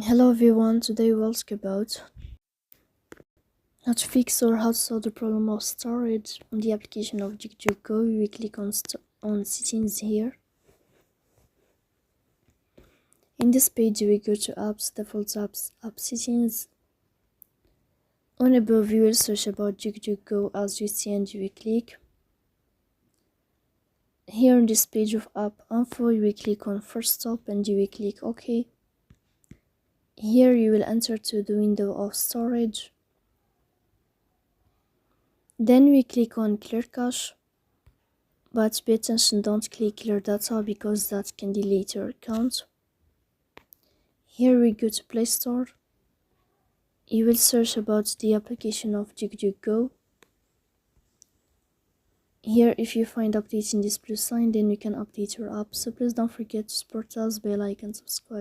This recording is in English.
Hello everyone, today we'll talk about how to fix or how to solve the problem of storage on the application of DuckDuckGo. We click on settings here. In this page we go to apps, default apps, app settings. On above you will search about DuckDuckGo as you see and you will click. Here on this page of app info you will click on first stop and you will click OK. Here you will enter to the window of storage. Then we click on clear cache, but pay attention, don't click clear data because that can delete your account. Here we go to Play Store. You will search about the application of DuckDuckGo. Here if you find updates in this plus sign, then you can update your app. So please don't forget to support us by like and subscribe.